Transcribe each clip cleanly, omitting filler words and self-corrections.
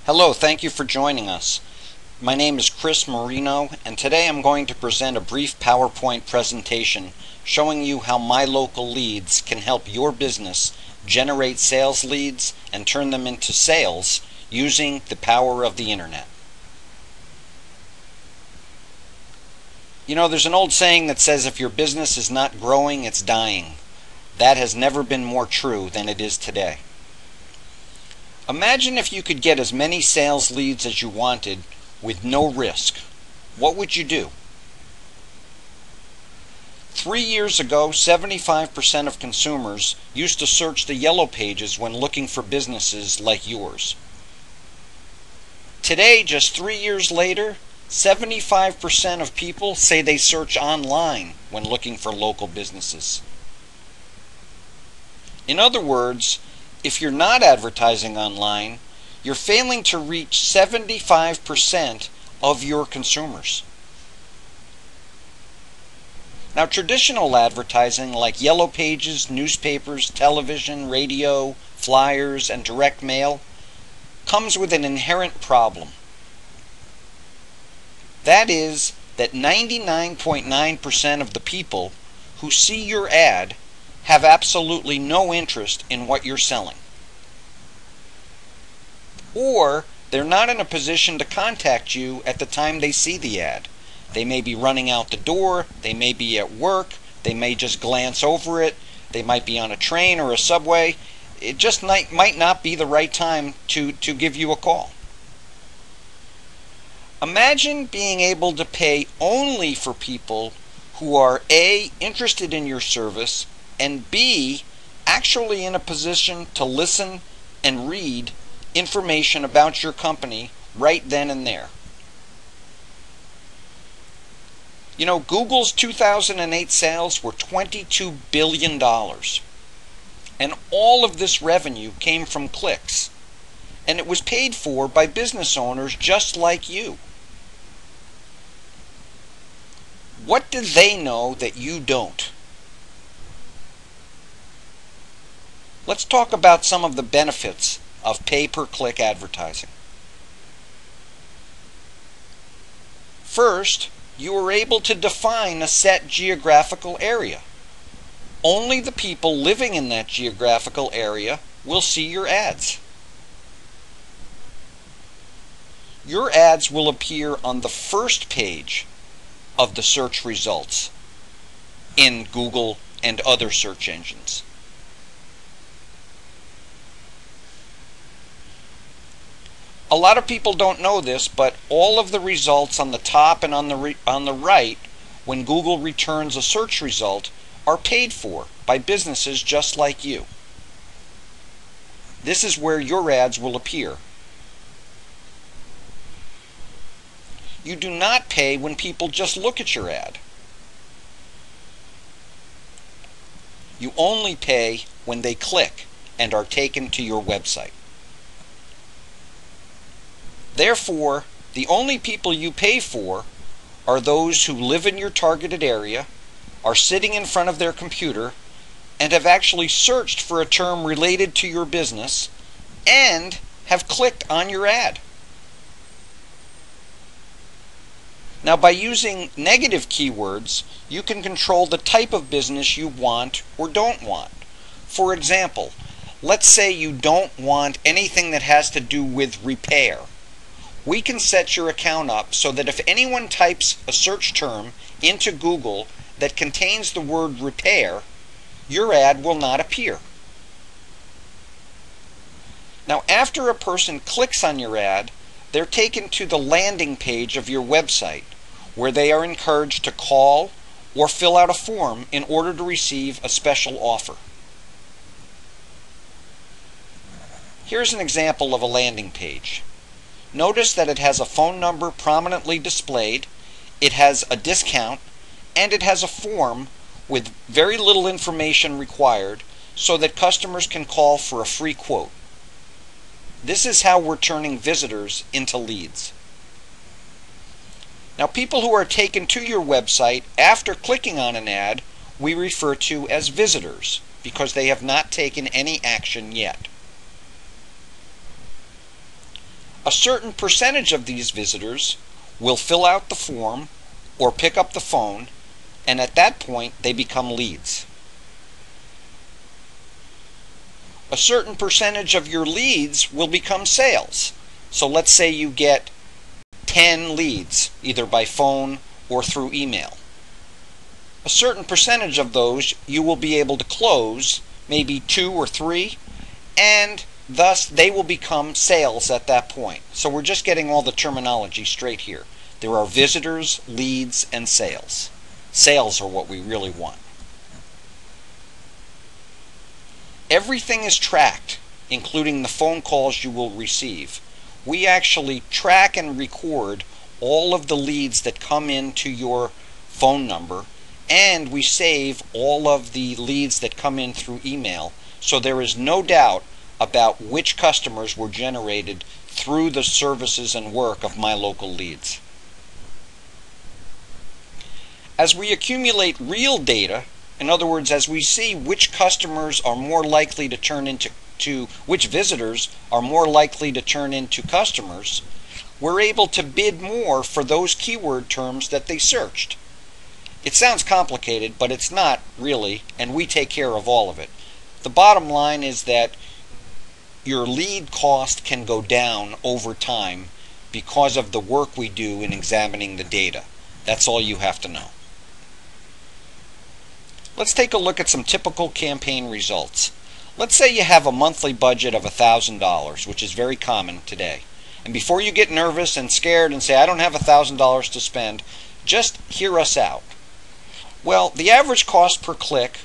Hello, thank you for joining us. My name is Chris Marino, and today I'm going to present a brief PowerPoint presentation showing you how My Local Leads can help your business generate sales leads and turn them into sales using the power of the internet. You know, there's an old saying that says if your business is not growing, it's dying. That has never been more true than it is today. Imagine if you could get as many sales leads as you wanted with no risk. What would you do? 3 years ago, 75% of consumers used to search the yellow pages when looking for businesses like yours. Today, just 3 years later, 75% of people say they search online when looking for local businesses. In other words, if you're not advertising online, you're failing to reach 75% of your consumers. Now, traditional advertising like yellow pages, newspapers, television, radio, flyers, and direct mail comes with an inherent problem. That is that 99.9% of the people who see your ad have absolutely no interest in what you're selling. Or they're not in a position to contact you at the time they see the ad. They may be running out the door, they may be at work, they may just glance over it, they might be on a train or a subway. It just might not be the right time to give you a call. Imagine being able to pay only for people who are A, interested in your service, and B, actually in a position to listen and read information about your company right then and there. You know, Google's 2008 sales were $22 billion. And all of this revenue came from clicks. And it was paid for by business owners just like you. What do they know that you don't? Let's talk about some of the benefits of pay-per-click advertising. First, you are able to define a set geographical area. Only the people living in that geographical area will see your ads. Your ads will appear on the first page of the search results in Google and other search engines. A lot of people don't know this, but all of the results on the top and on the right, when Google returns a search result, are paid for by businesses just like you. This is where your ads will appear. You do not pay when people just look at your ad. You only pay when they click and are taken to your website. Therefore, the only people you pay for are those who live in your targeted area, are sitting in front of their computer, and have actually searched for a term related to your business, and have clicked on your ad. Now, by using negative keywords, you can control the type of business you want or don't want. For example, let's say you don't want anything that has to do with repair. We can set your account up so that if anyone types a search term into Google that contains the word repair, your ad will not appear. Now, after a person clicks on your ad, they're taken to the landing page of your website, where they are encouraged to call or fill out a form in order to receive a special offer. Here's an example of a landing page. Notice that it has a phone number prominently displayed, it has a discount, and it has a form with very little information required so that customers can call for a free quote. This is how we're turning visitors into leads. Now, people who are taken to your website after clicking on an ad, we refer to as visitors because they have not taken any action yet. A certain percentage of these visitors will fill out the form or pick up the phone, and at that point they become leads. A certain percentage of your leads will become sales. So let's say you get 10 leads, either by phone or through email. A certain percentage of those you will be able to close, maybe 2 or 3, and thus they will become sales at that point. So we're just getting all the terminology straight here. There are visitors, leads, and sales. Sales are what we really want. Everything is tracked, including the phone calls you will receive. We actually track and record all of the leads that come into your phone number, and we save all of the leads that come in through email, so there is no doubt about which customers were generated through the services and work of My Local Leads. As we accumulate real data, in other words, as we see which customers are more likely to turn into which visitors are more likely to turn into customers, we're able to bid more for those keyword terms that they searched. It sounds complicated, but it's not really, and we take care of all of it. The bottom line is that your lead cost can go down over time because of the work we do in examining the data. That's all you have to know. Let's take a look at some typical campaign results. Let's say you have a monthly budget of $1,000, which is very common today. And before you get nervous and scared and say, I don't have $1,000 to spend, just hear us out. Well, the average cost per click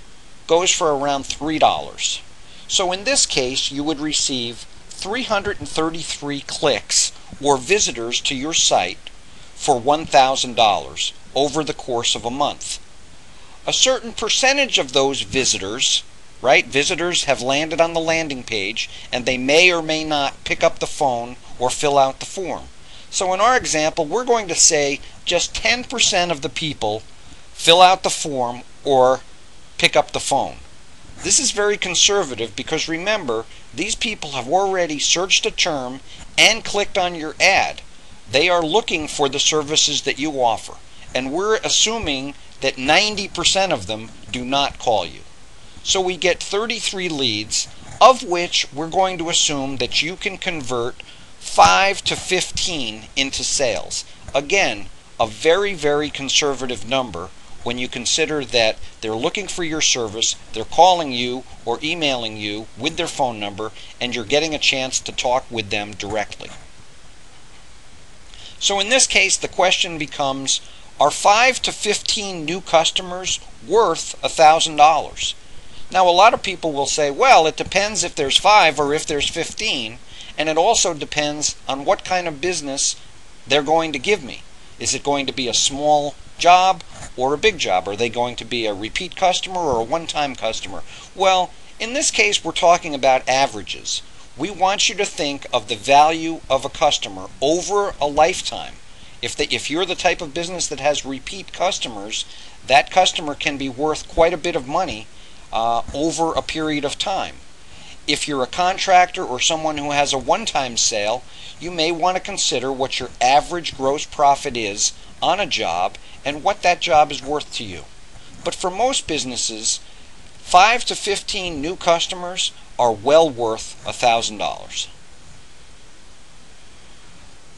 goes for around $3. So in this case, you would receive 333 clicks or visitors to your site for $1,000 over the course of a month. A certain percentage of those visitors, right? Visitors have landed on the landing page, and they may or may not pick up the phone or fill out the form. So in our example, we're going to say just 10% of the people fill out the form or pick up the phone. This is very conservative because remember, these people have already searched a term and clicked on your ad. They are looking for the services that you offer, and we're assuming that 90% of them do not call you. So we get 33 leads, of which we're going to assume that you can convert 5 to 15 into sales. Again, a very, very conservative number when you consider that they're looking for your service, they're calling you or emailing you with their phone number, and you're getting a chance to talk with them directly. So in this case, the question becomes, are 5 to 15 new customers worth $1,000? Now, a lot of people will say, well, it depends if there's 5 or if there's 15, and it also depends on what kind of business they're going to give me. Is it going to be a small job or a big job? Are they going to be a repeat customer or a one-time customer? Well, in this case, we're talking about averages. We want you to think of the value of a customer over a lifetime. If you're the type of business that has repeat customers, that customer can be worth quite a bit of money over a period of time. If you're a contractor or someone who has a one-time sale, you may want to consider what your average gross profit is on a job and what that job is worth to you. But for most businesses, 5 to 15 new customers are well worth $1,000.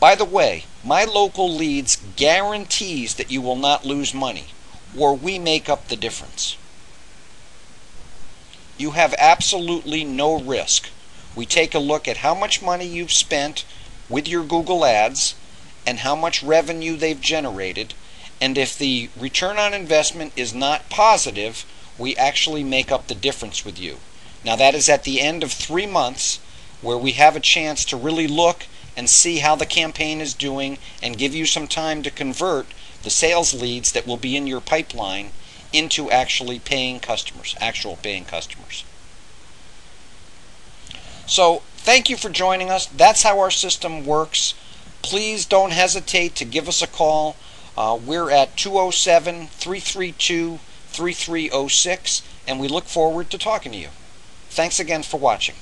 By the way, My Local Leads guarantees that you will not lose money, or we make up the difference. You have absolutely no risk. We take a look at how much money you've spent with your Google Ads and how much revenue they've generated, and if the return on investment is not positive, we actually make up the difference with you. Now that is at the end of 3 months, where we have a chance to really look and see how the campaign is doing and give you some time to convert the sales leads that will be in your pipeline into actually paying customers, actual paying customers. So thank you for joining us. That's how our system works. Please don't hesitate to give us a call. We're at 207-332-3306, and we look forward to talking to you. Thanks again for watching.